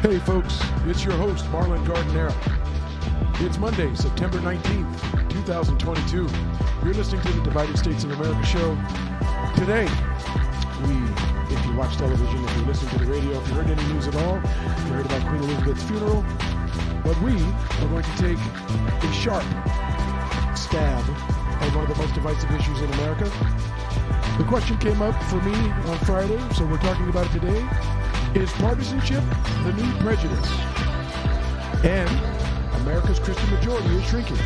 Hey folks, it's your host, Marlon Gardenera. It's Monday, September 19th, 2022. You're listening to the Divided States of America show. Today, if you watch television, if you listen to the radio, if you heard any news at all, if you heard about Queen Elizabeth's funeral, but we are going to take a sharp stab at one of the most divisive issues in America. The question came up for me on Friday, so we're talking about it today. Is partisanship the new prejudice? And America's Christian majority is shrinking.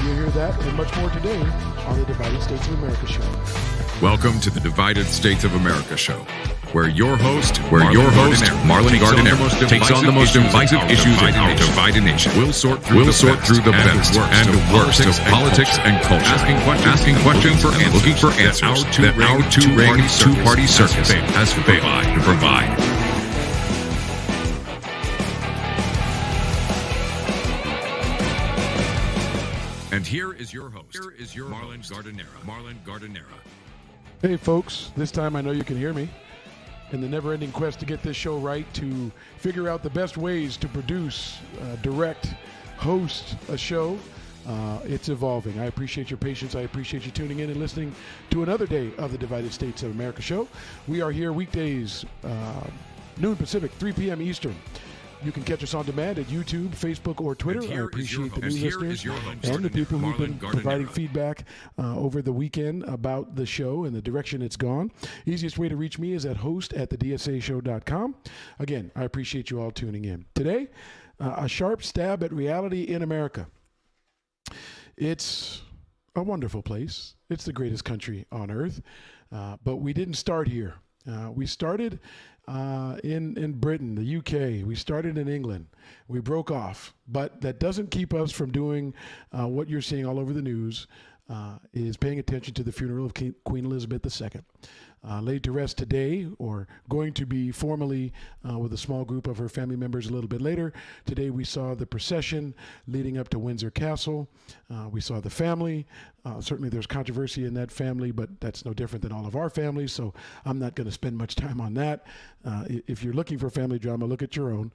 You'll hear that and much more today on the Divided States of America show. Welcome to the Divided States of America show, where your host, Marlon Gardenera, takes on the most divisive issues in our divided nation. We'll sort through the best and the worst of politics and culture, asking questions and looking for answers that our two-party circus has failed to provide. And here is your host, Marlon Gardenera. Hey folks, this time I know you can hear me. In the never-ending quest to get this show right, to figure out the best ways to produce, direct, host a show, it's evolving. I appreciate your patience. I appreciate you tuning in and listening to another day of the Divided States of America show. We are here weekdays, noon Pacific, 3 p.m. Eastern. You can catch us on demand at YouTube, Facebook, or Twitter. I appreciate the new listeners and the people who've been providing feedback over the weekend about the show and the direction it's gone. Easiest way to reach me is at host@thedsashow.com. Again, I appreciate you all tuning in. Today, a sharp stab at reality in America. It's a wonderful place. It's the greatest country on earth. But we didn't start here. We started in Britain, the UK. We started in England. We broke off. But that doesn't keep us from doing what you're seeing all over the news, is paying attention to the funeral of Queen Elizabeth II. Laid to rest today, or going to be formally with a small group of her family members a little bit later. Today we saw the procession leading up to Windsor Castle. We saw the family. Certainly there's controversy in that family, but that's no different than all of our families, so I'm not going to spend much time on that. If you're looking for family drama, look at your own.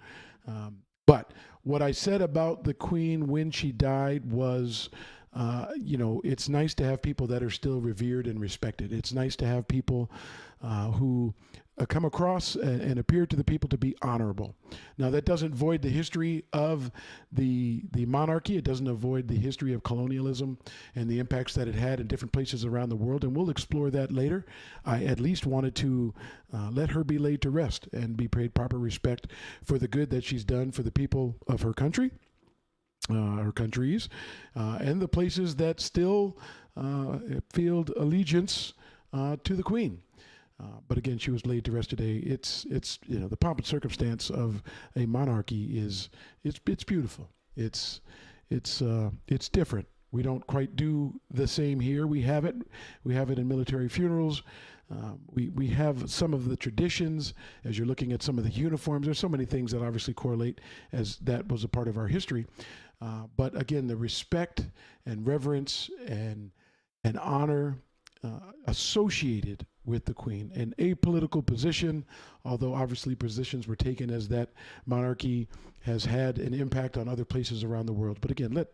But what I said about the Queen when she died was, it's nice to have people that are still revered and respected. It's nice to have people who come across and appear to the people to be honorable. Now, that doesn't void the history of the monarchy. It doesn't avoid the history of colonialism and the impacts that it had in different places around the world, and we'll explore that later. I at least wanted to let her be laid to rest and be paid proper respect for the good that she's done for the people of her country. Our countries, and the places that still field allegiance to the Queen. But again, she was laid to rest today. It's the pomp and circumstance of a monarchy it's beautiful. It's different. We don't quite do the same here. We have it in military funerals. We have some of the traditions. As you're looking at some of the uniforms, there's so many things that obviously correlate, as that was a part of our history. But again, the respect and reverence and honor associated with the Queen, an apolitical position, although obviously positions were taken as that monarchy has had an impact on other places around the world. But again, let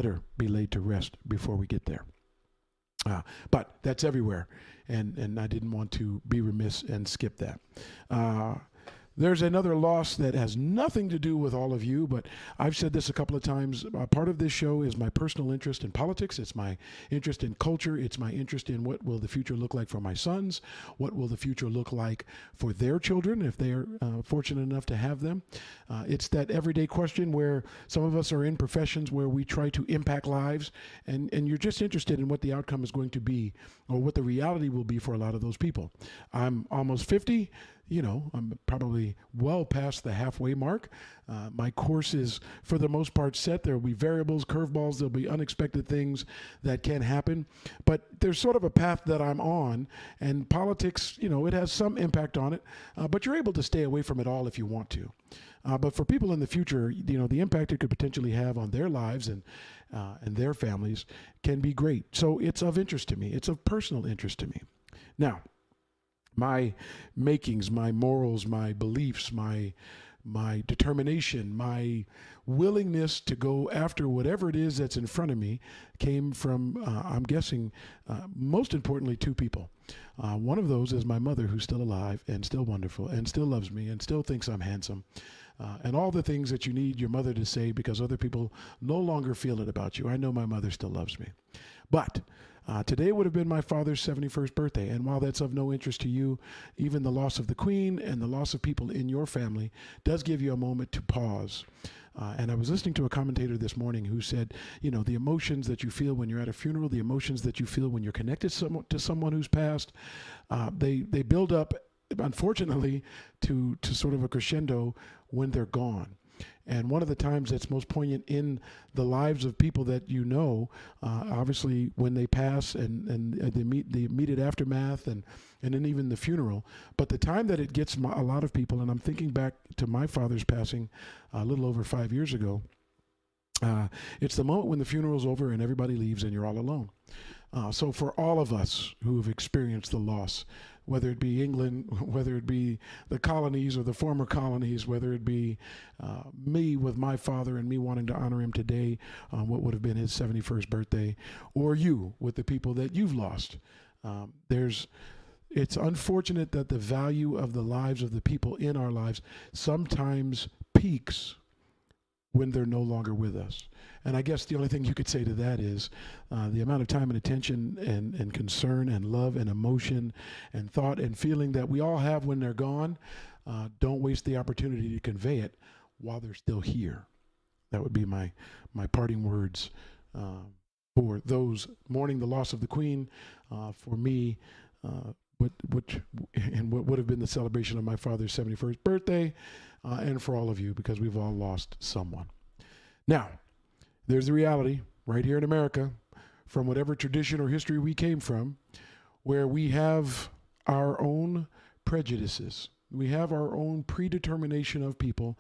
her be laid to rest before we get there. But that's everywhere, and I didn't want to be remiss and skip that. There's another loss that has nothing to do with all of you, but I've said this a couple of times. Part of this show is my personal interest in politics. It's my interest in culture. It's my interest in what will the future look like for my sons. What will the future look like for their children if they are fortunate enough to have them. It's that everyday question where some of us are in professions where we try to impact lives, and you're just interested in what the outcome is going to be or what the reality will be for a lot of those people. I'm almost 50. I'm probably well past the halfway mark. My course is, for the most part, set. There will be variables, curveballs. There'll be unexpected things that can happen. But there's sort of a path that I'm on, and politics, it has some impact on it. But you're able to stay away from it all if you want to. But for people in the future, the impact it could potentially have on their lives and their families can be great. So it's of interest to me. It's of personal interest to me. Now, my makings, my morals, my beliefs, my my determination, my willingness to go after whatever it is that's in front of me came from, I'm guessing, most importantly, two people. One of those is my mother, who's still alive and still wonderful and still loves me and still thinks I'm handsome. And all the things that you need your mother to say because other people no longer feel it about you. I know my mother still loves me. But today would have been my father's 71st birthday. And while that's of no interest to you, even the loss of the Queen and the loss of people in your family does give you a moment to pause. And I was listening to a commentator this morning who said, you know, the emotions that you feel when you're at a funeral, the emotions that you feel when you're connected to someone who's passed, they build up, unfortunately, to sort of a crescendo when they're gone. And one of the times that's most poignant in the lives of people that you know, obviously when they pass and the immediate aftermath and then even the funeral. But the time that it gets a lot of people, and I'm thinking back to my father's passing a little over 5 years ago, it's the moment when the funeral's over and everybody leaves and you're all alone. So for all of us who have experienced the loss, whether it be England, whether it be the colonies or the former colonies, whether it be me with my father and me wanting to honor him today on what would have been his 71st birthday, or you with the people that you've lost, it's unfortunate that the value of the lives of the people in our lives sometimes peaks when they're no longer with us. And I guess the only thing you could say to that is the amount of time and attention and concern and love and emotion and thought and feeling that we all have when they're gone, don't waste the opportunity to convey it while they're still here. That would be my parting words for those mourning the loss of the Queen, for me, what would have been the celebration of my father's 71st birthday, and for all of you, because we've all lost someone. Now, there's the reality right here in America, from whatever tradition or history we came from, where we have our own prejudices. We have our own predetermination of people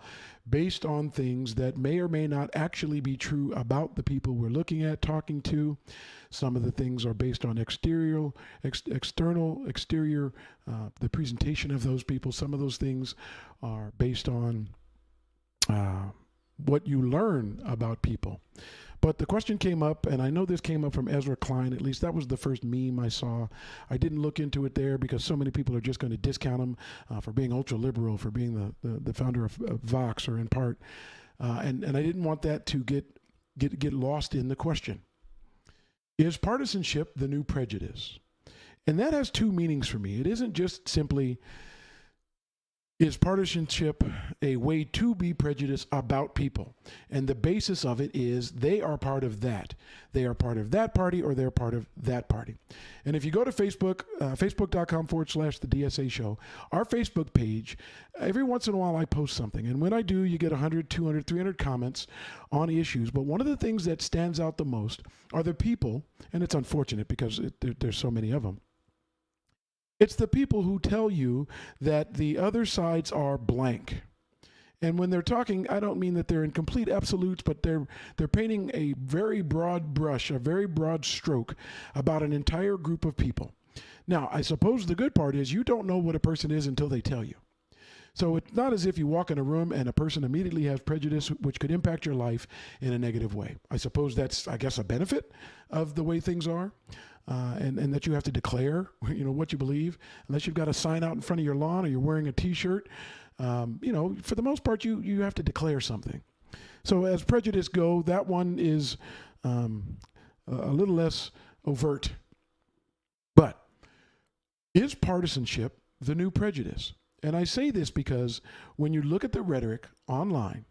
based on things that may or may not actually be true about the people we're looking at, talking to. Some of the things are based on external, the presentation of those people. Some of those things are based on what you learn about people. But the question came up, and I know this came up from Ezra Klein, at least that was the first meme I saw. I didn't look into it there because so many people are just going to discount him for being ultra-liberal, for being the founder of Vox, or in part. And I didn't want that to get lost in the question. Is partisanship the new prejudice? And that has two meanings for me. It isn't just simply, is partisanship a way to be prejudiced about people? And the basis of it is they are part of that. They are part of that party, or they're part of that party. And if you go to Facebook, facebook.com/the DSA show, our Facebook page, every once in a while I post something. And when I do, you get 100, 200, 300 comments on issues. But one of the things that stands out the most are the people, and it's unfortunate because there's so many of them. It's the people who tell you that the other sides are blank. And when they're talking, I don't mean that they're in complete absolutes, but they're painting a very broad brush, a very broad stroke about an entire group of people. Now, I suppose the good part is you don't know what a person is until they tell you. So it's not as if you walk in a room and a person immediately has prejudice which could impact your life in a negative way. I suppose that's, a benefit of the way things are. And that you have to declare, what you believe, unless you've got a sign out in front of your lawn or you're wearing a T-shirt. For the most part, you have to declare something. So as prejudice go, that one is a little less overt. But is partisanship the new prejudice? And I say this because when you look at the rhetoric online,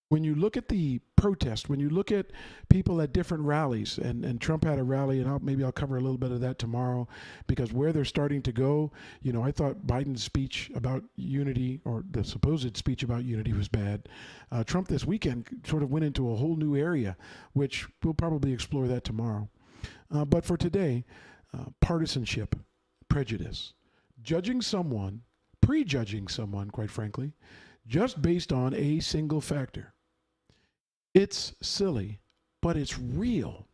when you look at the protest, when you look at people at different rallies, and Trump had a rally, and maybe I'll cover a little bit of that tomorrow, because where they're starting to go, I thought Biden's speech about unity, or the supposed speech about unity, was bad. Trump this weekend sort of went into a whole new area, which we'll probably explore that tomorrow. But for today, partisanship, prejudice, judging someone, prejudging someone, quite frankly, just based on a single factor. It's silly, but it's real.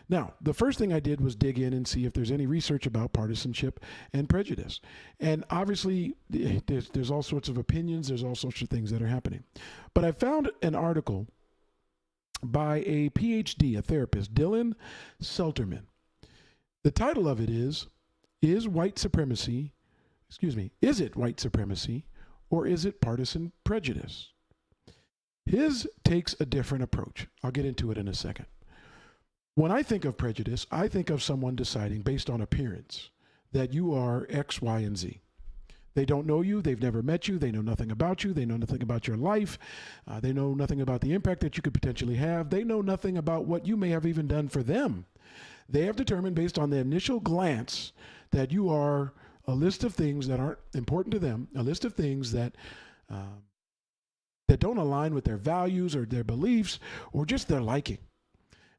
Now, the first thing I did was dig in and see if there's any research about partisanship and prejudice. And obviously, there's all sorts of opinions, there's all sorts of things that are happening. But I found an article by a PhD, a therapist, Dylan Selterman. The title of it is it white supremacy, or is it partisan prejudice? His takes a different approach. I'll get into it in a second. When I think of prejudice, I think of someone deciding based on appearance that you are X, Y, and Z. They don't know you. They've never met you. They know nothing about you. They know nothing about your life. They know nothing about the impact that you could potentially have. They know nothing about what you may have even done for them. They have determined based on the initial glance that you are a list of things that aren't important to them, a list of things that don't align with their values or their beliefs or just their liking.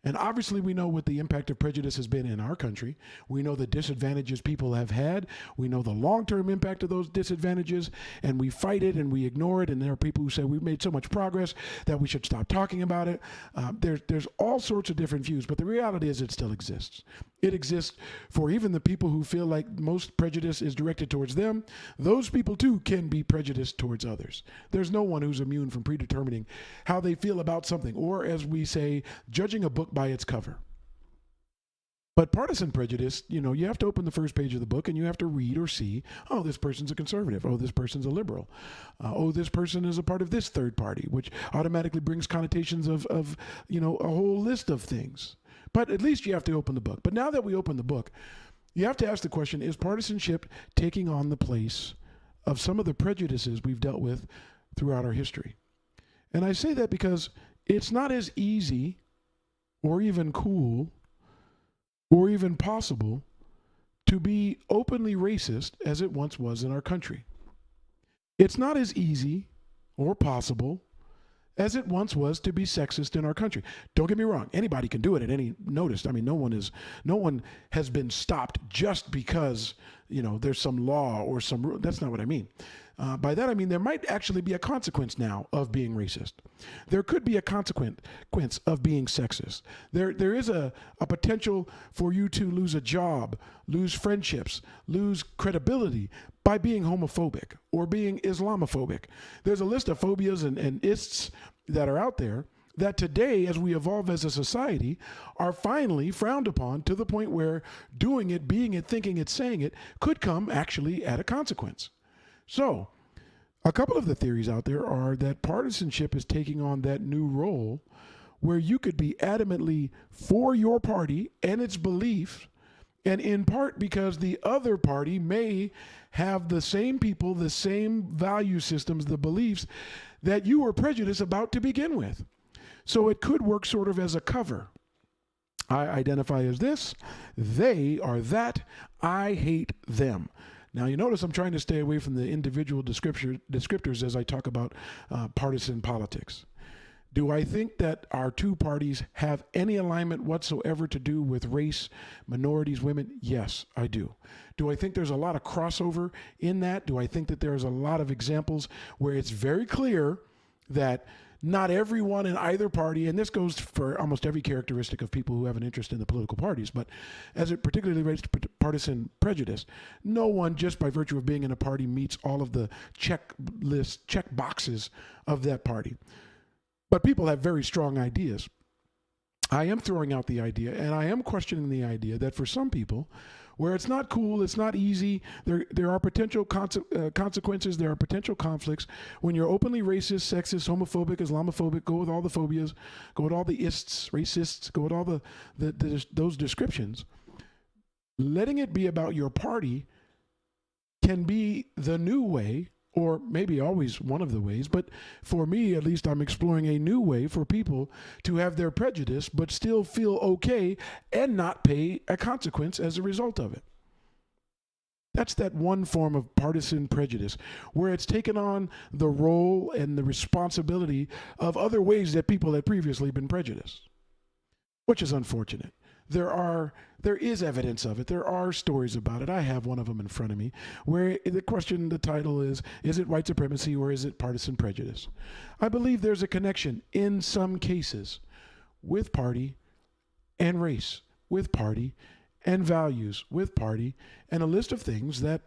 And obviously, we know what the impact of prejudice has been in our country. We know the disadvantages people have had. We know the long-term impact of those disadvantages, and we fight it and we ignore it. And there are people who say we've made so much progress that we should stop talking about it. There's all sorts of different views, but the reality is it still exists. It exists for even the people who feel like most prejudice is directed towards them. Those people, too, can be prejudiced towards others. There's no one who's immune from predetermining how they feel about something, or as we say, judging a book by its cover. But partisan prejudice, you have to open the first page of the book and you have to read or see, oh, this person's a conservative. Oh, this person's a liberal. Oh, this person is a part of this third party, which automatically brings connotations of a whole list of things. But at least you have to open the book. But now that we open the book, you have to ask the question, is partisanship taking on the place of some of the prejudices we've dealt with throughout our history? And I say that because it's not as easy or even cool or even possible to be openly racist as it once was in our country. It's not as easy or possible as it once was to be sexist in our country. Don't get me wrong, anybody can do it at any notice. I mean, no one has been stopped just because, there's some law or some rule. That's not what I mean. By that I mean there might actually be a consequence now of being racist. There could be a consequence of being sexist. There is a potential for you to lose a job, lose friendships, lose credibility by being homophobic or being Islamophobic. There's a list of phobias and ists that are out there that today, as we evolve as a society, are finally frowned upon to the point where doing it, being it, thinking it, saying it could come actually at a consequence. So, a couple of the theories out there are that partisanship is taking on that new role where you could be adamantly for your party and its beliefs, and in part because the other party may have the same people, the same value systems, the beliefs that you were prejudiced about to begin with. So it could work sort of as a cover. I identify as this, they are that, I hate them. Now, you notice I'm trying to stay away from the individual descriptors as I talk about partisan politics. Do I think that our two parties have any alignment whatsoever to do with race, minorities, women? Yes, I do. Do I think there's a lot of crossover in that? Do I think that there's a lot of examples where it's very clear that not everyone in either party, and this goes for almost every characteristic of people who have an interest in the political parties, but as it particularly relates to partisan prejudice, no one just by virtue of being in a party meets all of the check boxes of that party. But people have very strong ideas. I am throwing out the idea, and I am questioning the idea that for some people, where it's not cool, it's not easy, there are potential consequences, there are potential conflicts. When you're openly racist, sexist, homophobic, Islamophobic, go with all the phobias, go with all the ists, racists, go with all those descriptions. Letting it be about your party can be the new way, or maybe always one of the ways, but for me, at least, I'm exploring a new way for people to have their prejudice, but still feel okay and not pay a consequence as a result of it. That's that one form of partisan prejudice, where it's taken on the role and the responsibility of other ways that people had previously been prejudiced, which is unfortunate. There is evidence of it. There are stories about it. I have one of them in front of me where the title is it white supremacy or is it partisan prejudice? I believe there's a connection in some cases with party and race with party and values with party, and a list of things that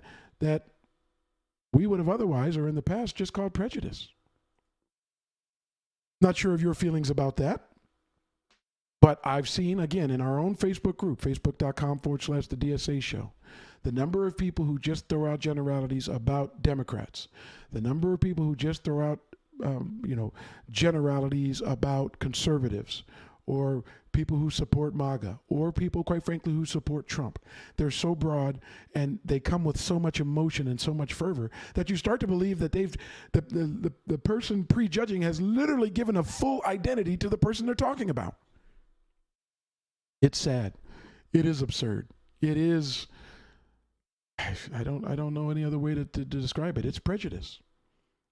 we would have otherwise or in the past just called prejudice. Not sure of your feelings about that, but I've seen, again, in our own Facebook group, facebook.com/the DSA show, the number of people who just throw out generalities about Democrats, the number of people who just throw out, generalities about conservatives, or people who support MAGA, or people, quite frankly, who support Trump. They're so broad and they come with so much emotion and so much fervor that you start to believe that the person prejudging has literally given a full identity to the person they're talking about. It's sad. It is absurd. It is, I don't know any other way to describe it. It's prejudice,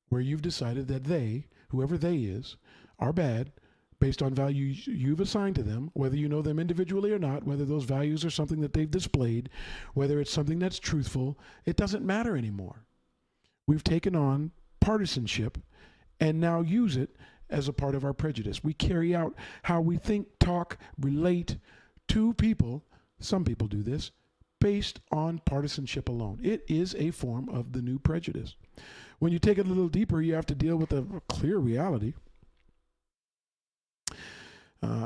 where you've decided that they, whoever they is, are bad based on values you've assigned to them, whether you know them individually or not, whether those values are something that they've displayed, whether it's something that's truthful, it doesn't matter anymore. We've taken on partisanship and now use it as a part of our prejudice. We carry out how we think, talk, relate to people, some people do this, based on partisanship alone. It is a form of the new prejudice. When you take it a little deeper, you have to deal with a clear reality.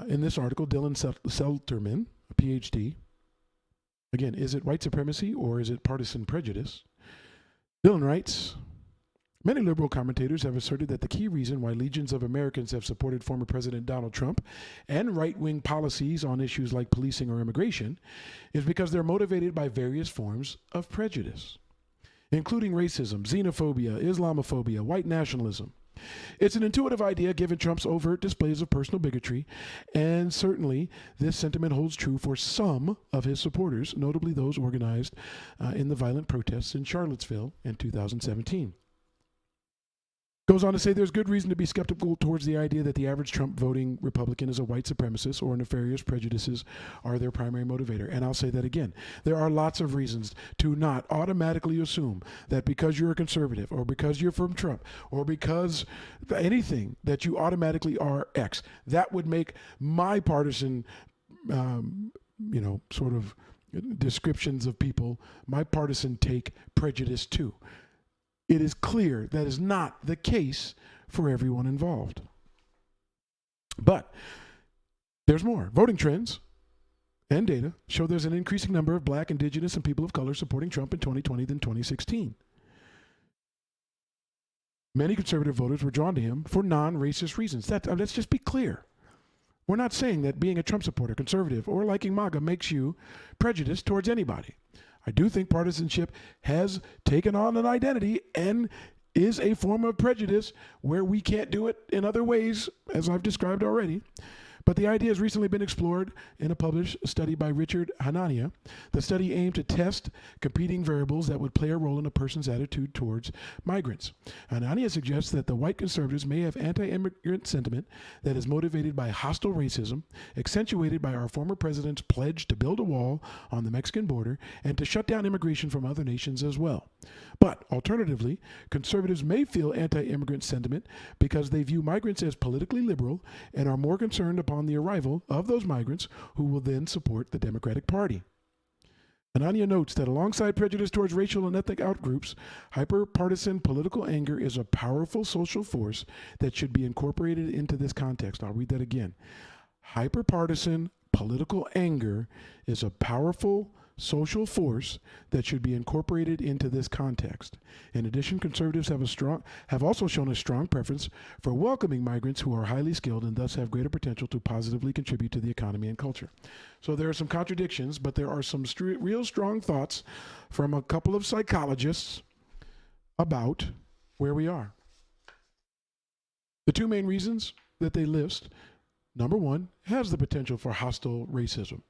In this article, Dylan Selterman, a PhD, again, is it white supremacy or is it partisan prejudice? Dylan writes, many liberal commentators have asserted that the key reason why legions of Americans have supported former President Donald Trump and right-wing policies on issues like policing or immigration is because they're motivated by various forms of prejudice, including racism, xenophobia, Islamophobia, white nationalism. It's an intuitive idea given Trump's overt displays of personal bigotry, and certainly this sentiment holds true for some of his supporters, notably those organized in the violent protests in Charlottesville in 2017. Goes on to say there's good reason to be skeptical towards the idea that the average Trump voting Republican is a white supremacist or nefarious prejudices are their primary motivator. And I'll say that again. There are lots of reasons to not automatically assume that because you're a conservative or because you're from Trump or because anything that you automatically are X. That would make my partisan, sort of descriptions of people, my partisan take prejudice too. It is clear that is not the case for everyone involved. But there's more. Voting trends and data show there's an increasing number of Black, Indigenous, and people of color supporting Trump in 2020 than 2016. Many conservative voters were drawn to him for non-racist reasons. Let's just be clear. We're not saying that being a Trump supporter, conservative, or liking MAGA makes you prejudiced towards anybody. I do think partisanship has taken on an identity and is a form of prejudice where we can't do it in other ways, as I've described already. But the idea has recently been explored in a published study by Richard Hanania. The study aimed to test competing variables that would play a role in a person's attitude towards migrants. Hanania suggests that the white conservatives may have anti-immigrant sentiment that is motivated by hostile racism, accentuated by our former president's pledge to build a wall on the Mexican border and to shut down immigration from other nations as well. But alternatively, conservatives may feel anti-immigrant sentiment because they view migrants as politically liberal and are more concerned upon the arrival of those migrants who will then support the Democratic Party. Hanania notes that alongside prejudice towards racial and ethnic outgroups, hyper-partisan political anger is a powerful social force that should be incorporated into this context. I'll read that again. Hyper-partisan political anger is a powerful social force that should be incorporated into this context. In addition, conservatives have also shown a strong preference for welcoming migrants who are highly skilled and thus have greater potential to positively contribute to the economy and culture. So there are some contradictions, but there are some real strong thoughts from a couple of psychologists about where we are. The two main reasons that they list: number one, has the potential for hostile racism.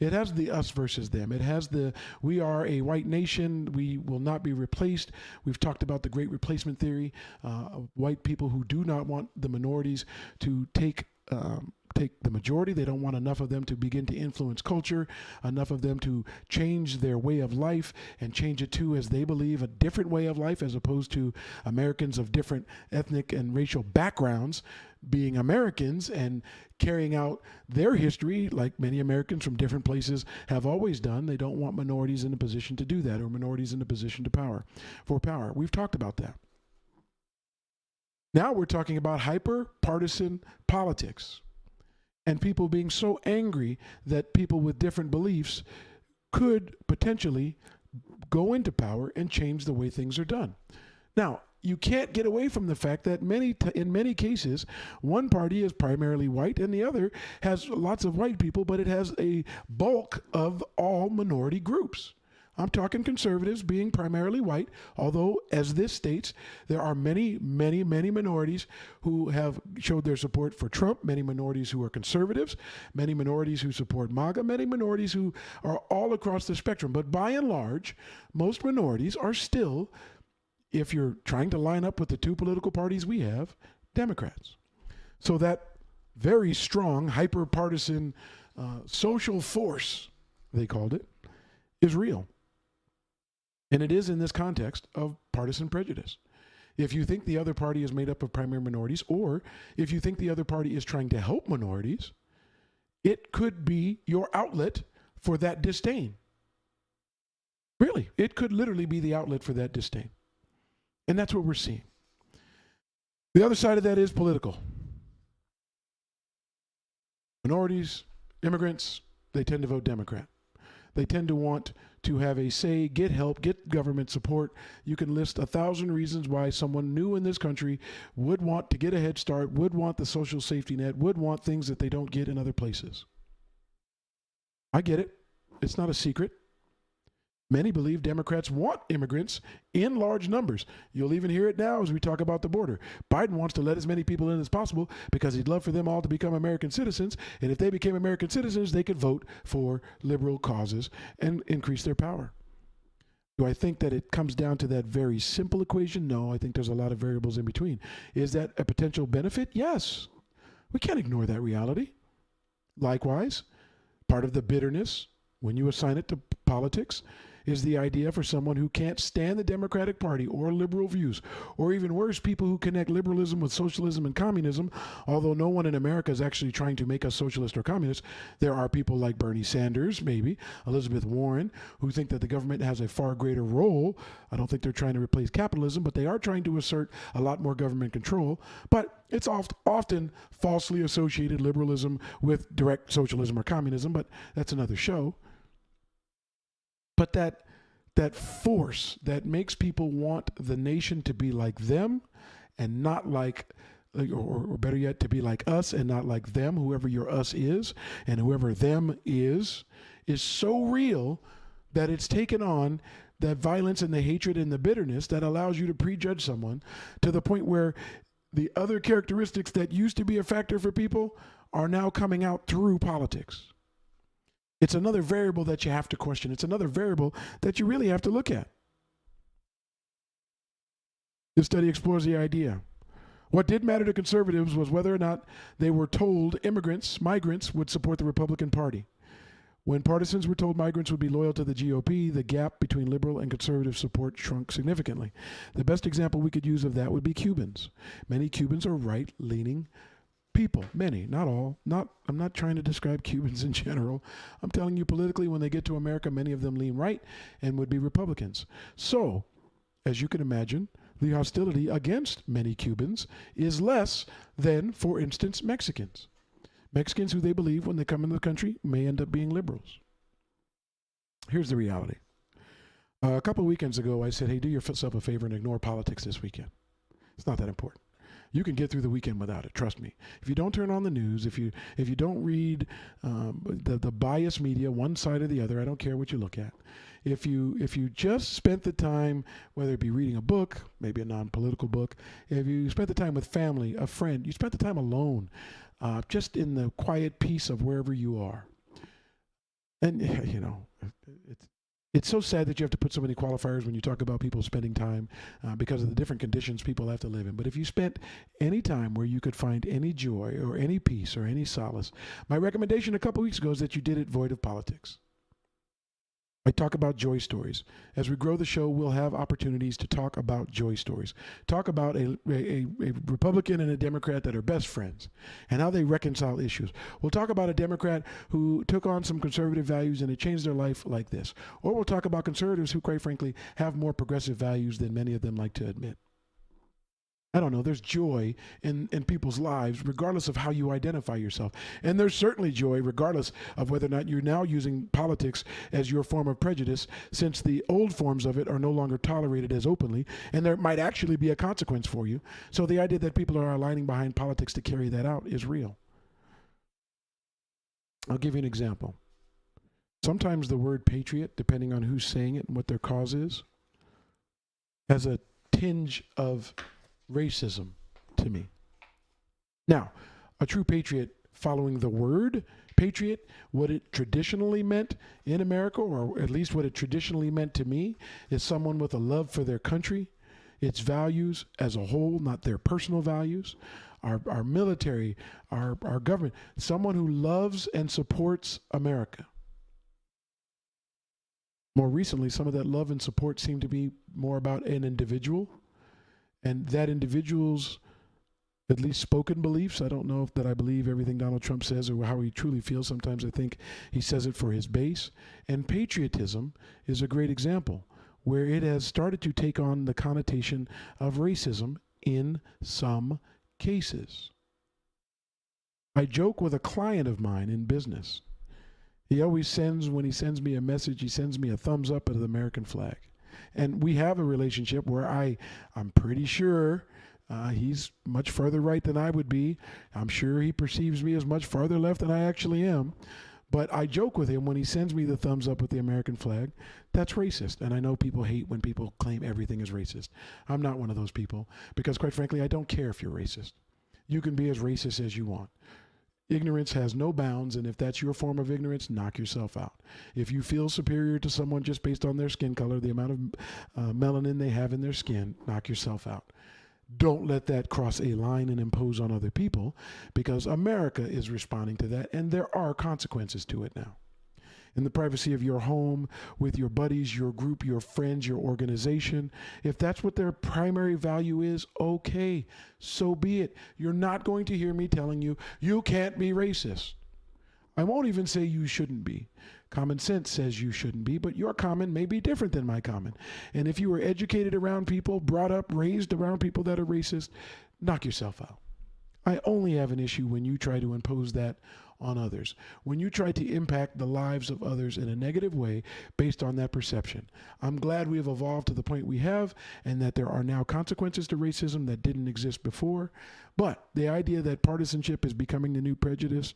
It has the us versus them. It has the we are a white nation, we will not be replaced. We've talked about the great replacement theory of white people who do not want the minorities to take take the majority. They don't want enough of them to begin to influence culture, enough of them to change their way of life and change it to, as they believe, a different way of life, as opposed to Americans of different ethnic and racial backgrounds being Americans and carrying out their history like many Americans from different places have always done. They don't want minorities in a position to do that, or minorities in a position to power. We've talked about that. Now we're talking about hyper-partisan politics and people being so angry that people with different beliefs could potentially go into power and change the way things are done. Now, you can't get away from the fact that in many cases, one party is primarily white and the other has lots of white people, but it has a bulk of all minority groups. I'm talking conservatives being primarily white, although, as this states, there are many, many, many minorities who have showed their support for Trump, many minorities who are conservatives, many minorities who support MAGA, many minorities who are all across the spectrum. But by and large, most minorities are still, if you're trying to line up with the two political parties we have, Democrats. So that very strong, hyper-partisan social force, they called it, is real. And it is in this context of partisan prejudice. If you think the other party is made up of primary minorities, or if you think the other party is trying to help minorities, it could be your outlet for that disdain. Really, it could literally be the outlet for that disdain. And that's what we're seeing. The other side of that is political. Minorities, immigrants, they tend to vote Democrat. They tend to want to have a say, get help, get government support. You can list 1,000 reasons why someone new in this country would want to get a head start, would want the social safety net, would want things that they don't get in other places. I get it. It's not a secret. Many believe Democrats want immigrants in large numbers. You'll even hear it now as we talk about the border. Biden wants to let as many people in as possible because he'd love for them all to become American citizens. And if they became American citizens, they could vote for liberal causes and increase their power. Do I think that it comes down to that very simple equation? No, I think there's a lot of variables in between. Is that a potential benefit? Yes. We can't ignore that reality. Likewise, part of the bitterness when you assign it to politics is the idea for someone who can't stand the Democratic Party or liberal views, or even worse, people who connect liberalism with socialism and communism. Although no one in America is actually trying to make us socialist or communist, there are people like Bernie Sanders, maybe Elizabeth Warren, who think that the government has a far greater role. I don't think they're trying to replace capitalism, but they are trying to assert a lot more government control. But it's often falsely associated liberalism with direct socialism or communism, but that's another show. But that force that makes people want the nation to be like them and not like, or better yet, to be like us and not like them, whoever your us is, and whoever them is so real that it's taken on that violence and the hatred and the bitterness that allows you to prejudge someone to the point where the other characteristics that used to be a factor for people are now coming out through politics. It's another variable that you have to question. It's another variable that you really have to look at. This study explores the idea. What did matter to conservatives was whether or not they were told migrants would support the Republican Party. When partisans were told migrants would be loyal to the GOP, the gap between liberal and conservative support shrunk significantly. The best example we could use of that would be Cubans. Many Cubans are right-leaning people, many, not all. I'm not trying to describe Cubans in general. I'm telling you politically, when they get to America, many of them lean right and would be Republicans. So, as you can imagine, the hostility against many Cubans is less than, for instance, Mexicans. Mexicans who they believe when they come into the country may end up being liberals. Here's the reality. A couple of weekends ago, I said, hey, do yourself a favor and ignore politics this weekend. It's not that important. You can get through the weekend without it. Trust me. If you don't turn on the news, if you don't read the biased media, one side or the other, I don't care what you look at. If you just spent the time, whether it be reading a book, maybe a non-political book, if you spent the time with family, a friend, you spent the time alone, just in the quiet peace of wherever you are, and it's It's so sad that you have to put so many qualifiers when you talk about people spending time because of the different conditions people have to live in. But if you spent any time where you could find any joy or any peace or any solace, my recommendation a couple weeks ago is that you did it void of politics. I talk about joy stories. As we grow the show, we'll have opportunities to talk about joy stories. Talk about a Republican and a Democrat that are best friends and how they reconcile issues. We'll talk about a Democrat who took on some conservative values and it changed their life like this. Or we'll talk about conservatives who, quite frankly, have more progressive values than many of them like to admit. I don't know, there's joy in people's lives regardless of how you identify yourself. And there's certainly joy regardless of whether or not you're now using politics as your form of prejudice, since the old forms of it are no longer tolerated as openly, and there might actually be a consequence for you. So the idea that people are aligning behind politics to carry that out is real. I'll give you an example. Sometimes the word patriot, depending on who's saying it and what their cause is, has a tinge of racism to me. Now, a true patriot, following the word patriot, what it traditionally meant in America, or at least what it traditionally meant to me, is someone with a love for their country, its values as a whole, not their personal values, our military, our government, someone who loves and supports America. More recently, some of that love and support seemed to be more about an individual, and that individual's, at least spoken beliefs. I don't know if that I believe everything Donald Trump says or how he truly feels. Sometimes I think he says it for his base. And patriotism is a great example where it has started to take on the connotation of racism in some cases. I joke with a client of mine in business. He always sends, when he sends me a message, he sends me a thumbs up of the American flag. And we have a relationship where I'm pretty sure he's much further right than I would be. I'm sure he perceives me as much farther left than I actually am. But I joke with him when he sends me the thumbs up with the American flag. That's racist. And I know people hate when people claim everything is racist. I'm not one of those people because, quite frankly, I don't care if you're racist. You can be as racist as you want. Ignorance has no bounds, and if that's your form of ignorance, knock yourself out. If you feel superior to someone just based on their skin color, the amount of melanin they have in their skin, knock yourself out. Don't let that cross a line and impose on other people, because America is responding to that, and there are consequences to it now. In the privacy of your home, with your buddies, your group, your friends, your organization, if that's what their primary value is, okay, so be it. You're not going to hear me telling you, you can't be racist. I won't even say you shouldn't be. Common sense says you shouldn't be, but your common may be different than my common. And if you were educated around people, brought up, raised around people that are racist, knock yourself out. I only have an issue when you try to impose that on others, when you try to impact the lives of others in a negative way based on that perception. I'm glad we have evolved to the point we have, and that there are now consequences to racism that didn't exist before. But the idea that partisanship is becoming the new prejudice,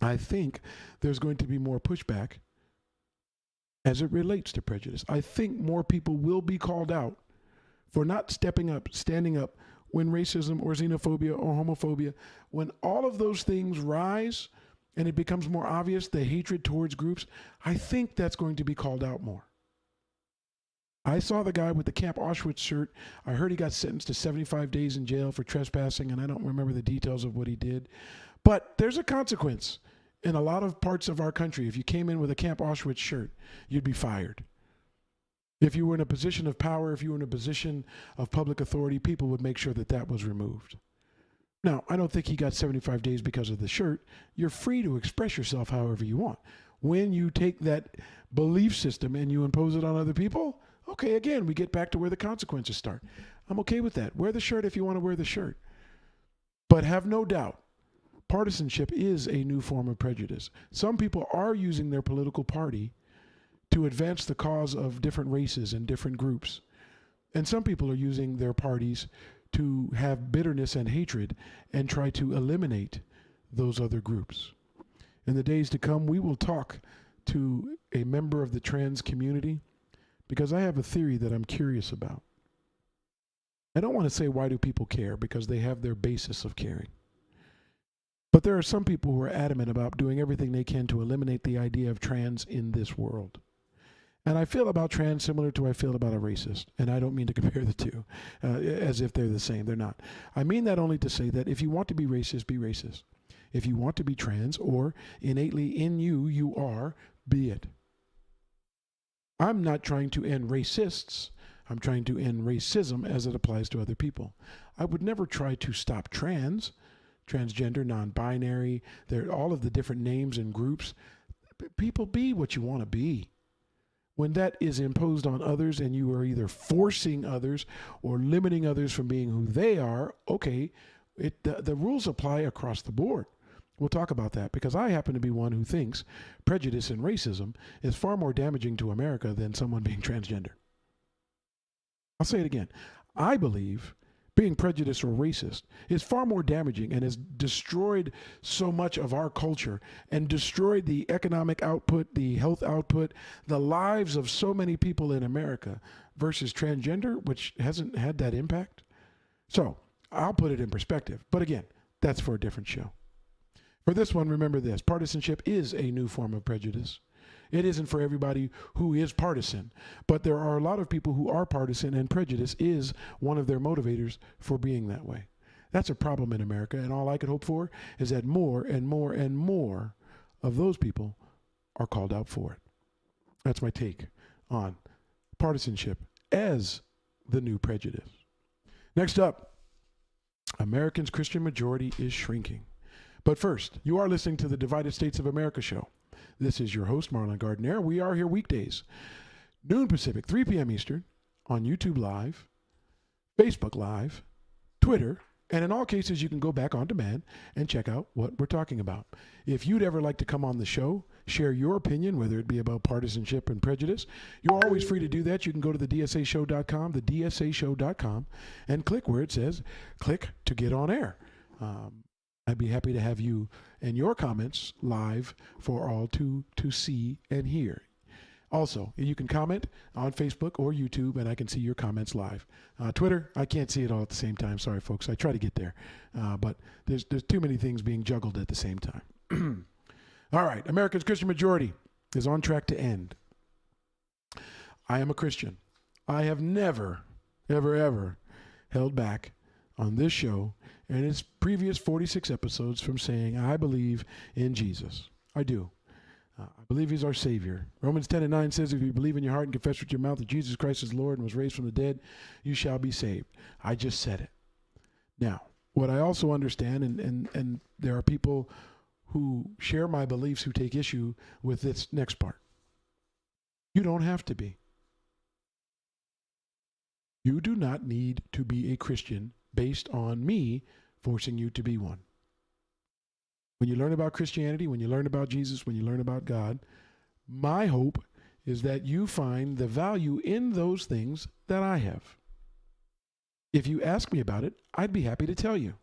I think there's going to be more pushback as it relates to prejudice. I think more people will be called out for not stepping up, standing up, when racism or xenophobia or homophobia, when all of those things rise and it becomes more obvious, the hatred towards groups, I think that's going to be called out more. I saw the guy with the Camp Auschwitz shirt. I heard he got sentenced to 75 days in jail for trespassing, and I don't remember the details of what he did. But there's a consequence in a lot of parts of our country. If you came in with a Camp Auschwitz shirt, you'd be fired. If you were in a position of power, if you were in a position of public authority, people would make sure that that was removed. Now, I don't think he got 75 days because of the shirt. You're free to express yourself however you want. When you take that belief system and you impose it on other people, okay, again, we get back to where the consequences start. I'm okay with that. Wear the shirt if you want to wear the shirt. But have no doubt, partisanship is a new form of prejudice. Some people are using their political party to advance the cause of different races and different groups. And some people are using their parties to have bitterness and hatred and try to eliminate those other groups. In the days to come, we will talk to a member of the trans community because I have a theory that I'm curious about. I don't want to say why do people care, because they have their basis of caring. But there are some people who are adamant about doing everything they can to eliminate the idea of trans in this world. And I feel about trans similar to I feel about a racist. And I don't mean to compare the two as if they're the same. They're not. I mean that only to say that if you want to be racist, be racist. If you want to be trans or innately in you, you are, be it. I'm not trying to end racists. I'm trying to end racism as it applies to other people. I would never try to stop transgender, non-binary, all of the different names and groups. People, be what you want to be. When that is imposed on others and you are either forcing others or limiting others from being who they are, okay, the rules apply across the board. We'll talk about that because I happen to be one who thinks prejudice and racism is far more damaging to America than someone being transgender. I'll say it again. I believe being prejudiced or racist is far more damaging and has destroyed so much of our culture and destroyed the economic output, the health output, the lives of so many people in America versus transgender, which hasn't had that impact. So I'll put it in perspective. But again, that's for a different show. For this one, remember this. Partisanship is a new form of prejudice. It isn't for everybody who is partisan, but there are a lot of people who are partisan, and prejudice is one of their motivators for being that way. That's a problem in America, and all I could hope for is that more and more and more of those people are called out for it. That's my take on partisanship as the new prejudice. Next up, Americans' Christian majority is shrinking. But first, you are listening to the Divided States of America show. This is your host, Marlon Gardner. We are here weekdays, noon Pacific, 3 p.m. Eastern, on YouTube Live, Facebook Live, Twitter, and in all cases, you can go back on demand and check out what we're talking about. If you'd ever like to come on the show, share your opinion, whether it be about partisanship and prejudice, you're always free to do that. You can go to the dsashow.com, thedsashow.com, and click where it says, click to get on air. I'd be happy to have you and your comments live for all to see and hear. Also, you can comment on Facebook or YouTube, and I can see your comments live. Twitter, I can't see it all at the same time. Sorry, folks. I try to get there, but there's too many things being juggled at the same time. All right, America's Christian majority is on track to end. I am a Christian. I have never, ever, ever held back on this show and its previous 46 episodes from saying, I believe in Jesus. I do. I believe he's our Savior. Romans 10:9 says, if you believe in your heart and confess with your mouth that Jesus Christ is Lord and was raised from the dead, you shall be saved. I just said it. Now, what I also understand, and there are people who share my beliefs who take issue with this next part. You don't have to be. You do not need to be a Christian based on me forcing you to be one. When you learn about Christianity, when you learn about Jesus, when you learn about God, my hope is that you find the value in those things that I have. If you ask me about it, I'd be happy to tell you.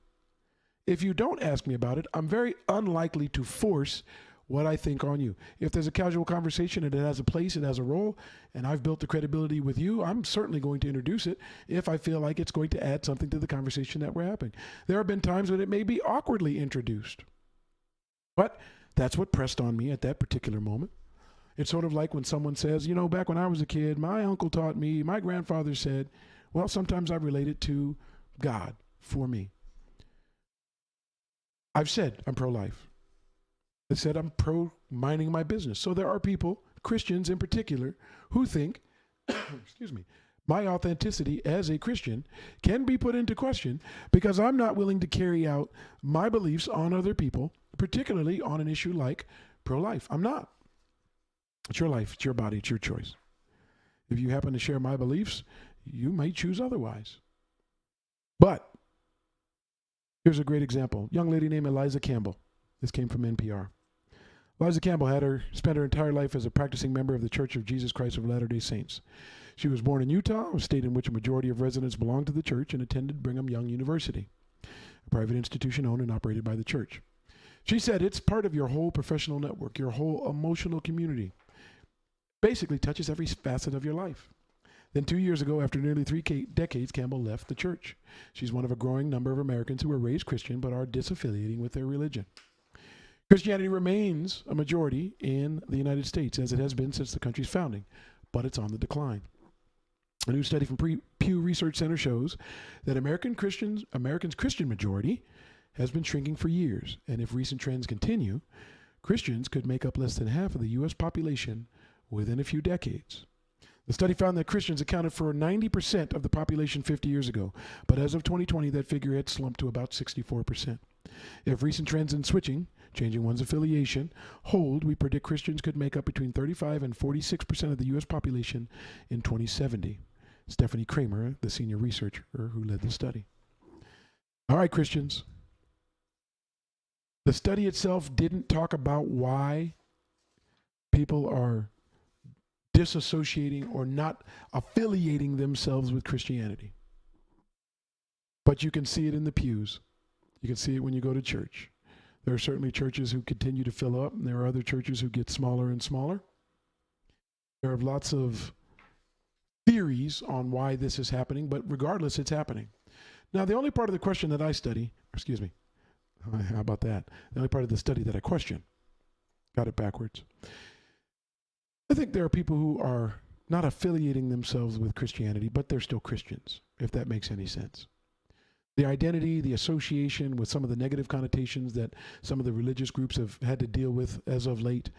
If you don't ask me about it, I'm very unlikely to force what I think on you. If there's a casual conversation and it has a place, it has a role, and I've built the credibility with you, I'm certainly going to introduce it if I feel like it's going to add something to the conversation that we're having. There have been times when it may be awkwardly introduced, but that's what pressed on me at that particular moment. It's sort of like when someone says, you know, back when I was a kid, my uncle taught me, my grandfather said, well, sometimes I relate it to God for me. I've said I'm pro-life. I said I'm pro-minding my business. So there are people, Christians in particular, who think, excuse me, my authenticity as a Christian can be put into question because I'm not willing to carry out my beliefs on other people, particularly on an issue like pro-life. I'm not. It's your life, it's your body, it's your choice. If you happen to share my beliefs, you might choose otherwise. But here's a great example. Young lady named Eliza Campbell. This came from NPR. Eliza Campbell spent her entire life as a practicing member of the Church of Jesus Christ of Latter-day Saints. She was born in Utah, a state in which a majority of residents belonged to the church, and attended Brigham Young University, a private institution owned and operated by the church. She said it's part of your whole professional network, your whole emotional community. Basically touches every facet of your life. Then 2 years ago, after nearly 3 decades, Campbell left the church. She's one of a growing number of Americans who were raised Christian but are disaffiliating with their religion. Christianity remains a majority in the United States, as it has been since the country's founding. but it's on the decline. A new study from Pew Research Center shows that Americans' Christian majority has been shrinking for years, and if recent trends continue, Christians could make up less than half of the U.S. population within a few decades. The study found that Christians accounted for 90% of the population 50 years ago, but as of 2020, that figure had slumped to about 64%. If recent trends in switching, changing one's affiliation, hold, we predict Christians could make up between 35 and 46% of the U.S. population in 2070. Stephanie Kramer, the senior researcher who led the study. All right, Christians. The study itself didn't talk about why people are disassociating or not affiliating themselves with Christianity. But you can see it in the pews. You can see it when you go to church. There are certainly churches who continue to fill up, and there are other churches who get smaller and smaller. There are lots of theories on why this is happening, but regardless, it's happening. Now, the only part of the question that I study, excuse me, how about that? The only part of the study that I question, got it backwards. I think there are people who are not affiliating themselves with Christianity, but they're still Christians, if that makes any sense. The identity, the association with some of the negative connotations that some of the religious groups have had to deal with as of late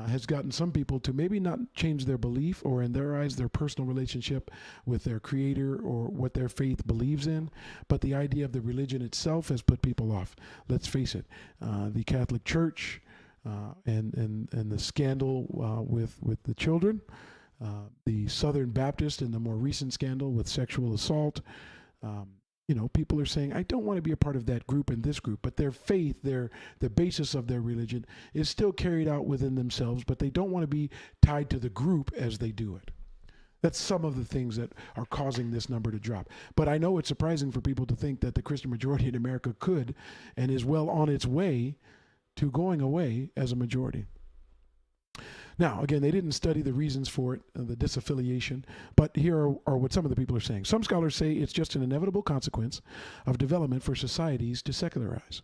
has gotten some people to maybe not change their belief or, in their eyes, their personal relationship with their creator or what their faith believes in. But the idea of the religion itself has put people off. Let's face it, the Catholic Church and the scandal with the children, the Southern Baptist and the more recent scandal with sexual assault. People are saying, I don't want to be a part of that group and this group, but their faith, the basis of their religion is still carried out within themselves, but they don't want to be tied to the group as they do it. That's some of the things that are causing this number to drop. But I know it's surprising for people to think that the Christian majority in America could and is well on its way to going away as a majority. Now, again, they didn't study the reasons for it, the disaffiliation, but here are what some of the people are saying. Some scholars say it's just an inevitable consequence of development for societies to secularize.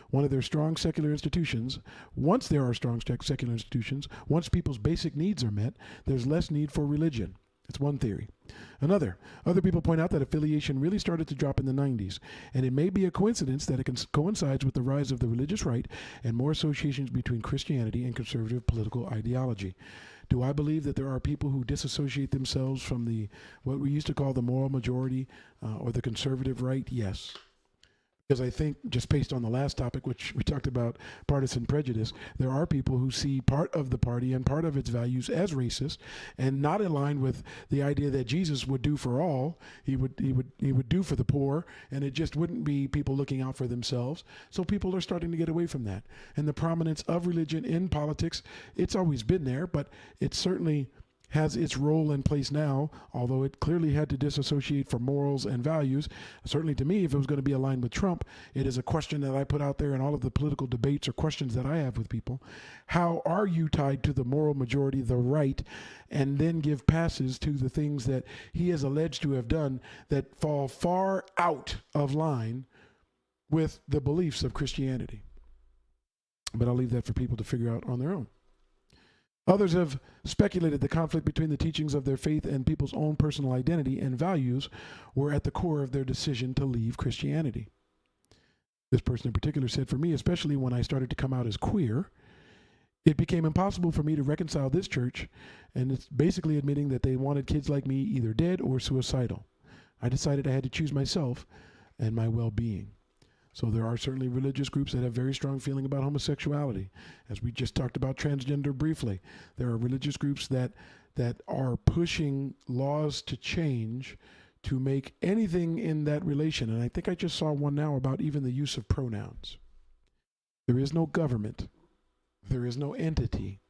One of their strong secular institutions, once there are strong secular institutions, once people's basic needs are met, there's less need for religion. It's one theory. Other people point out that affiliation really started to drop in the 90s, and it may be a coincidence that it coincides with the rise of the religious right and more associations between Christianity and conservative political ideology. Do I believe that there are people who disassociate themselves from what we used to call the moral majority or the conservative right? Yes. Because I think, just based on the last topic, which we talked about, partisan prejudice, there are people who see part of the party and part of its values as racist and not in line with the idea that Jesus would do for all. He would do for the poor, and it just wouldn't be people looking out for themselves. So people are starting to get away from that. And the prominence of religion in politics, it's always been there, but it certainly has its role in place now, although it clearly had to disassociate from morals and values. Certainly to me, if it was going to be aligned with Trump, it is a question that I put out there in all of the political debates or questions that I have with people. How are you tied to the moral majority, the right, and then give passes to the things that he is alleged to have done that fall far out of line with the beliefs of Christianity? But I'll leave that for people to figure out on their own. Others have speculated the conflict between the teachings of their faith and people's own personal identity and values were at the core of their decision to leave Christianity. This person in particular said, for me, especially when I started to come out as queer, it became impossible for me to reconcile this church, and it's basically admitting that they wanted kids like me either dead or suicidal. I decided I had to choose myself and my well-being. So there are certainly religious groups that have very strong feeling about homosexuality. As we just talked about transgender briefly, there are religious groups that are pushing laws to change to make anything in that relation. And I think I just saw one now about even the use of pronouns. There is no government, there is no entity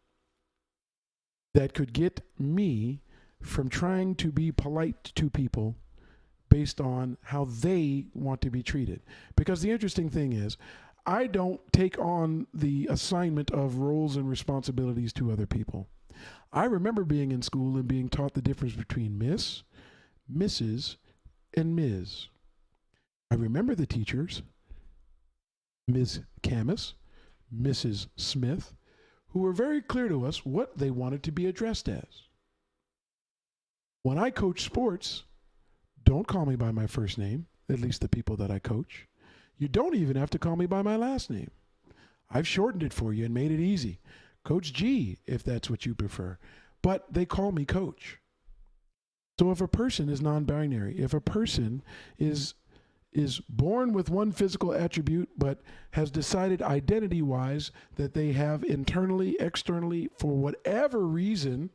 that could get me from trying to be polite to people based on how they want to be treated. Because the interesting thing is, I don't take on the assignment of roles and responsibilities to other people. I remember being in school and being taught the difference between Miss, Mrs., and Ms. I remember the teachers, Ms. Camus, Mrs. Smith, who were very clear to us what they wanted to be addressed as. When I coach sports, don't call me by my first name, at least the people that I coach. You don't even have to call me by my last name. I've shortened it for you and made it easy. Coach G, if that's what you prefer. But they call me Coach. So if a person is non-binary, if a person is born with one physical attribute but has decided identity-wise that they have internally, externally, for whatever reason,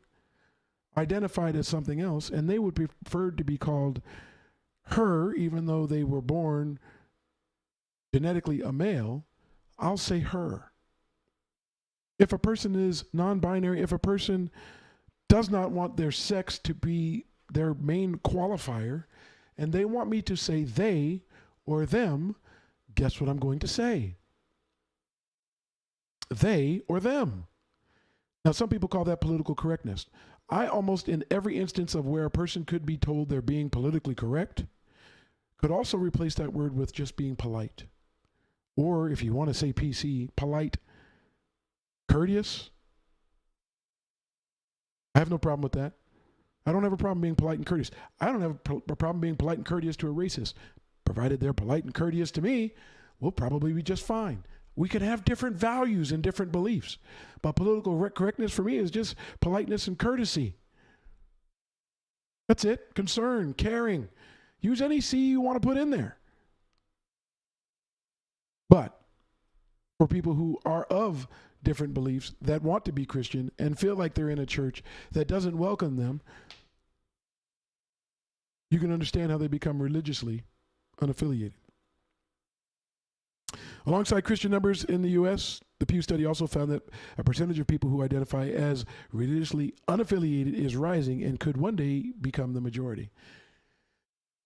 identified as something else, and they would prefer to be called her, even though they were born genetically a male, I'll say her. If a person is non-binary, if a person does not want their sex to be their main qualifier, and they want me to say they or them, guess what I'm going to say? They or them. Now, some people call that political correctness. I almost, in every instance of where a person could be told they're being politically correct, could also replace that word with just being polite. Or if you want to say PC, polite, courteous. I have no problem with that. I don't have a problem being polite and courteous. I don't have a problem being polite and courteous to a racist. Provided they're polite and courteous to me, we'll probably be just fine. We could have different values and different beliefs. But political correctness for me is just politeness and courtesy. That's it. Concern, caring. Use any C you want to put in there. But for people who are of different beliefs that want to be Christian and feel like they're in a church that doesn't welcome them, you can understand how they become religiously unaffiliated. Alongside Christian numbers in the U.S., the Pew study also found that a percentage of people who identify as religiously unaffiliated is rising and could one day become the majority.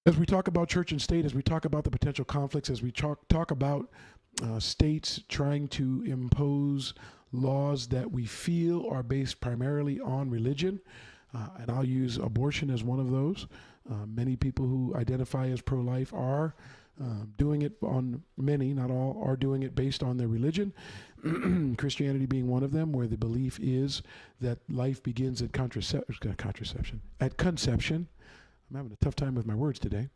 As we talk about church and state, as we talk about the potential conflicts, as we talk about states trying to impose laws that we feel are based primarily on religion, and I'll use abortion as one of those. Many people who identify as pro-life are doing it on, many, not all, are doing it based on their religion. Christianity being one of them, where the belief is that life begins at conception. I'm having a tough time with my words today.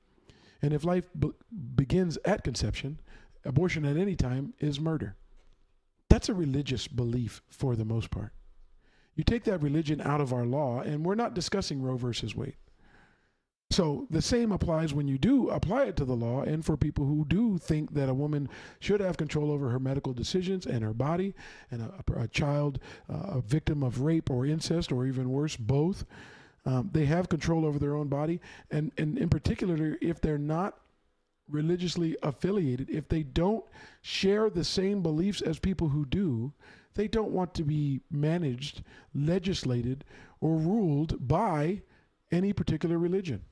And if life begins at conception, abortion at any time is murder. That's a religious belief for the most part. You take that religion out of our law, and we're not discussing Roe versus Wade. So the same applies when you do apply it to the law, and for people who do think that a woman should have control over her medical decisions and her body, and a child, a victim of rape or incest, or even worse, both, they have control over their own body. And in particular, if they're not religiously affiliated, if they don't share the same beliefs as people who do, they don't want to be managed, legislated, or ruled by any particular religion.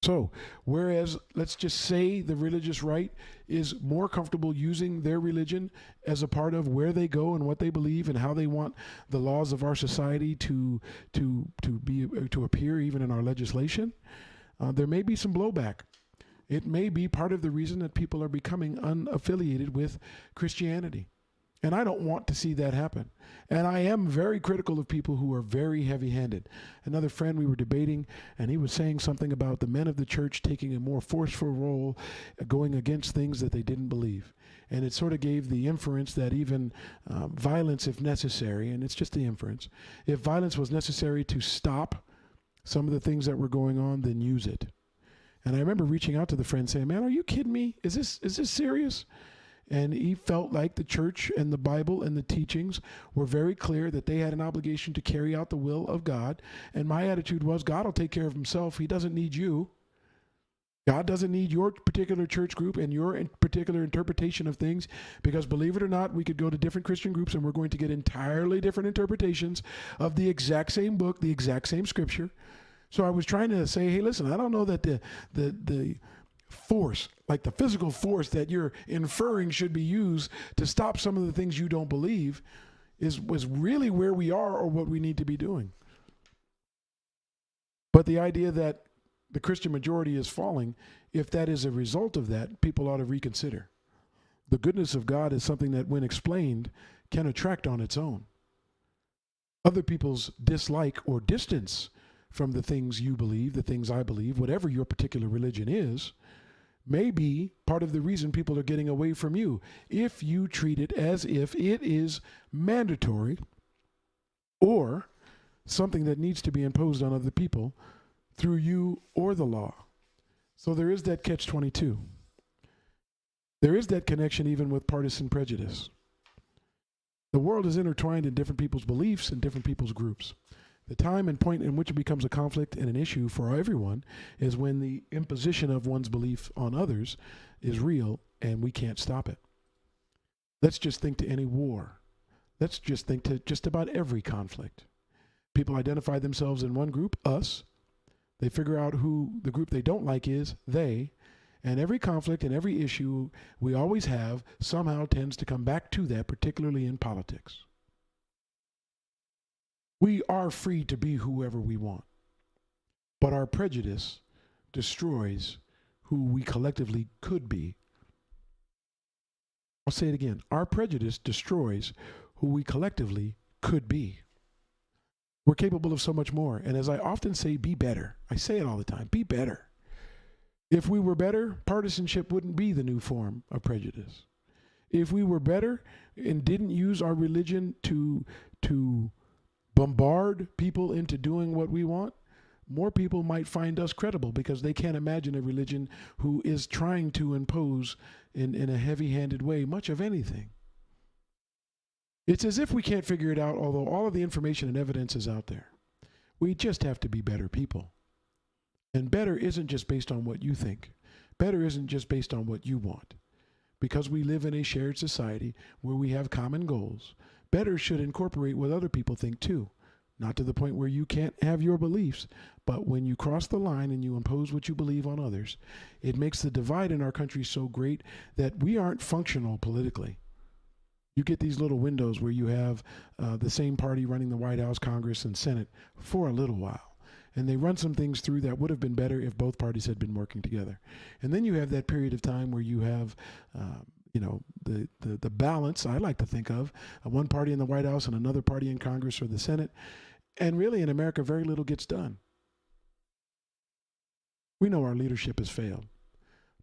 So, whereas, let's just say the religious right is more comfortable using their religion as a part of where they go and what they believe and how they want the laws of our society to appear even in our legislation, there may be some blowback. It may be part of the reason that people are becoming unaffiliated with Christianity. And I don't want to see that happen. And I am very critical of people who are very heavy-handed. Another friend, we were debating, and he was saying something about the men of the church taking a more forceful role, going against things that they didn't believe. And it sort of gave the inference that even violence, if necessary, and it's just the inference, if violence was necessary to stop some of the things that were going on, then use it. And I remember reaching out to the friend saying, man, are you kidding me? Is this serious? And he felt like the church and the Bible and the teachings were very clear that they had an obligation to carry out the will of God. And my attitude was, God will take care of himself. He doesn't need you. God doesn't need your particular church group and your particular interpretation of things, because believe it or not, we could go to different Christian groups and we're going to get entirely different interpretations of the exact same book, the exact same scripture. So I was trying to say, hey, listen, I don't know that the force, like the physical force that you're inferring should be used to stop some of the things you don't believe was really where we are or what we need to be doing. But the idea that the Christian majority is falling, if that is a result of that, people ought to reconsider. The goodness of God is something that, when explained, can attract on its own. Other people's dislike or distance from the things you believe, the things I believe, whatever your particular religion is, may be part of the reason people are getting away from you if you treat it as if it is mandatory or something that needs to be imposed on other people through you or the law. So there is that catch-22. There is that connection even with partisan prejudice. The world is intertwined in different people's beliefs and different people's groups. The time and point in which it becomes a conflict and an issue for everyone is when the imposition of one's belief on others is real and we can't stop it. Let's just think to any war. Let's just think to just about every conflict. People identify themselves in one group, us. They figure out who the group they don't like is, they. And every conflict and every issue we always have somehow tends to come back to that, particularly in politics. We are free to be whoever we want, but our prejudice destroys who we collectively could be. I'll say it again. Our prejudice destroys who we collectively could be. We're capable of so much more. And as I often say, be better. I say it all the time, be better. If we were better, partisanship wouldn't be the new form of prejudice. If we were better and didn't use our religion to bombard people into doing what we want, more people might find us credible because they can't imagine a religion who is trying to impose in a heavy-handed way much of anything. It's as if we can't figure it out, although all of the information and evidence is out there. We just have to be better people. And better isn't just based on what you think. Better isn't just based on what you want. Because we live in a shared society where we have common goals, better should incorporate what other people think too. Not to the point where you can't have your beliefs, but when you cross the line and you impose what you believe on others, it makes the divide in our country so great that we aren't functional politically. You get these little windows where you have the same party running the White House, Congress, and Senate for a little while. And they run some things through that would have been better if both parties had been working together. And then you have that period of time where you have, the balance, I like to think of, one party in the White House and another party in Congress or the Senate. And really in America, very little gets done. We know our leadership has failed.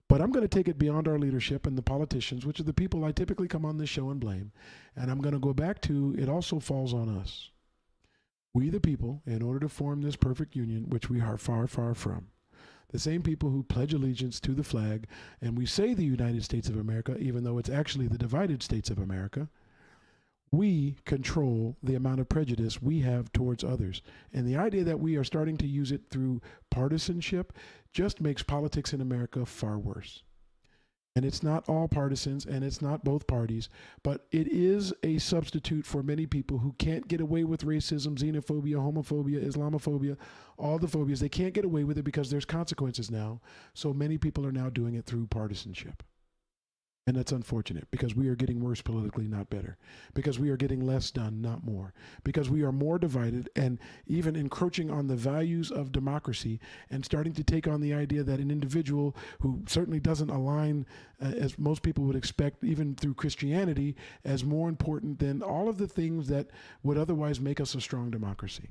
But I'm going to take it beyond our leadership and the politicians, which are the people I typically come on this show and blame. And I'm going to go back to it also falls on us. We the people, in order to form this perfect union, which we are far, far from, the same people who pledge allegiance to the flag, and we say the United States of America, even though it's actually the divided states of America, we control the amount of prejudice we have towards others. And the idea that we are starting to use it through partisanship just makes politics in America far worse. And it's not all partisans, and it's not both parties, but it is a substitute for many people who can't get away with racism, xenophobia, homophobia, Islamophobia, all the phobias. They can't get away with it because there's consequences now. So many people are now doing it through partisanship. And that's unfortunate because we are getting worse politically, not better. Because we are getting less done, not more. Because we are more divided and even encroaching on the values of democracy and starting to take on the idea that an individual who certainly doesn't align, as most people would expect, even through Christianity, as more important than all of the things that would otherwise make us a strong democracy.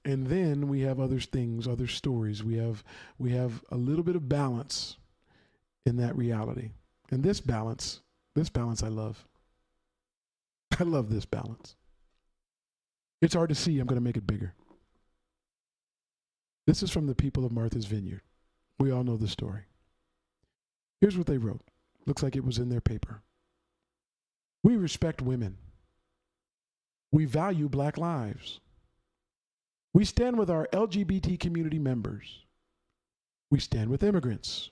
And then we have other things, other stories. We have a little bit of balance in that reality. And this balance I love. I love this balance. It's hard to see. I'm going to make it bigger. This is from the people of Martha's Vineyard. We all know the story. Here's what they wrote. Looks like it was in their paper. We respect women. We value Black lives. We stand with our LGBT community members. We stand with immigrants,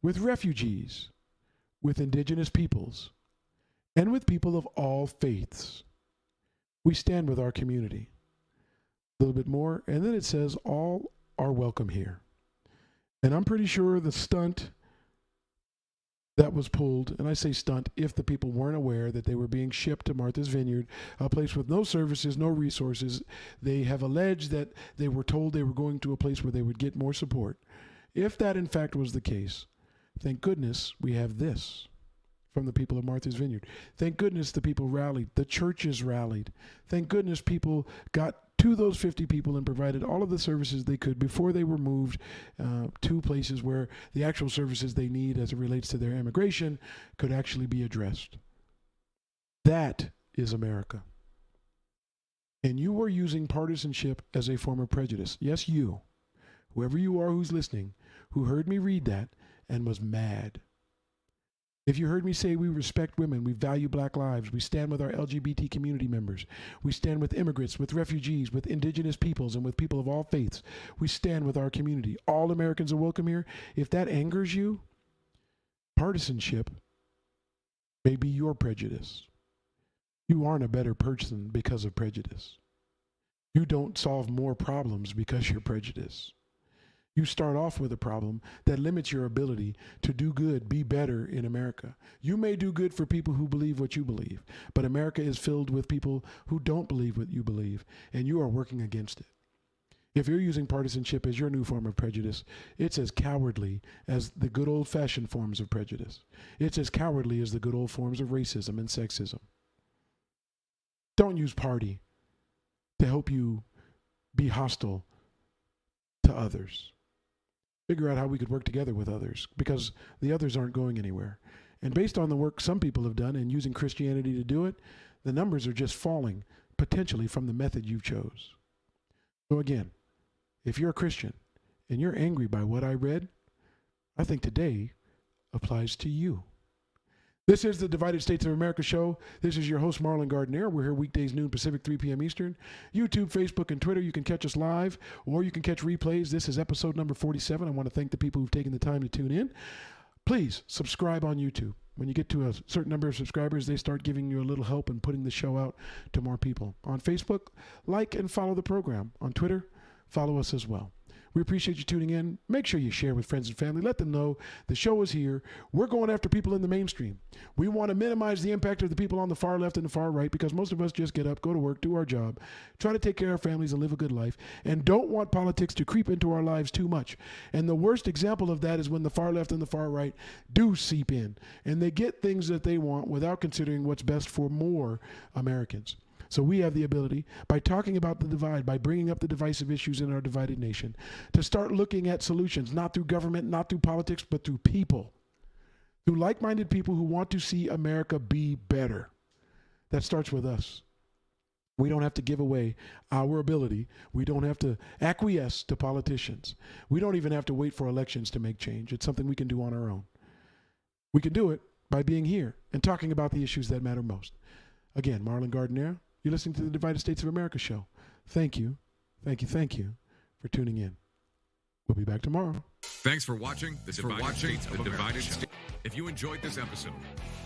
with refugees, with indigenous peoples, and with people of all faiths. We stand with our community. A little bit more, and then it says, all are welcome here. And I'm pretty sure the stunt that was pulled, and I say stunt if the people weren't aware that they were being shipped to Martha's Vineyard, a place with no services, no resources. They have alleged that they were told they were going to a place where they would get more support. If that in fact was the case, thank goodness we have this from the people of Martha's Vineyard. Thank goodness the people rallied. The churches rallied. Thank goodness people got to those 50 people and provided all of the services they could before they were moved to places where the actual services they need as it relates to their immigration could actually be addressed. That is America. And you are using partisanship as a form of prejudice. Yes, you, whoever you are who's listening, who heard me read that and was mad. If you heard me say we respect women, we value black lives, we stand with our LGBT community members, we stand with immigrants, with refugees, with indigenous peoples, and with people of all faiths, we stand with our community. All Americans are welcome here. If that angers you, partisanship may be your prejudice. You aren't a better person because of prejudice. You don't solve more problems because you're prejudiced. You start off with a problem that limits your ability to do good, be better in America. You may do good for people who believe what you believe, but America is filled with people who don't believe what you believe, and you are working against it. If you're using partisanship as your new form of prejudice, it's as cowardly as the good old-fashioned forms of prejudice. It's as cowardly as the good old forms of racism and sexism. Don't use party to help you be hostile to others. Figure out how we could work together with others, because the others aren't going anywhere. And based on the work some people have done and using Christianity to do it, the numbers are just falling, potentially from the method you chose. So again, if you're a Christian and you're angry by what I read, I think today applies to you. This is the Divided States of America show. This is your host, Marlon Gardner. We're here weekdays, noon Pacific, 3 p.m. Eastern. YouTube, Facebook, and Twitter. You can catch us live, or you can catch replays. This is episode number 47. I want to thank the people who've taken the time to tune in. Please subscribe on YouTube. When you get to a certain number of subscribers, they start giving you a little help in putting the show out to more people. On Facebook, like and follow the program. On Twitter, follow us as well. We appreciate you tuning in. Make sure you share with friends and family. Let them know the show is here. We're going after people in the mainstream. We want to minimize the impact of the people on the far left and the far right, because most of us just get up, go to work, do our job, try to take care of our families and live a good life, and don't want politics to creep into our lives too much. And the worst example of that is when the far left and the far right do seep in, and they get things that they want without considering what's best for more Americans. So we have the ability, by talking about the divide, by bringing up the divisive issues in our divided nation, to start looking at solutions, not through government, not through politics, but through people, through like-minded people who want to see America be better. That starts with us. We don't have to give away our ability. We don't have to acquiesce to politicians. We don't even have to wait for elections to make change. It's something we can do on our own. We can do it by being here and talking about the issues that matter most. Again, Marlon Gardner. You're listening to the Divided States of America show. Thank you for tuning in. We'll be back tomorrow. Thanks for watching the Divided States. If you enjoyed this episode,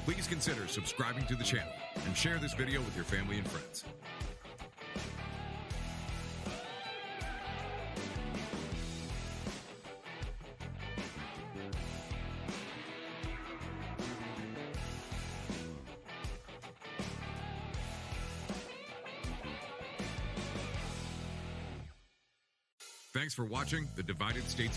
please consider subscribing to the channel and share this video with your family and friends. Thanks for watching the Divided States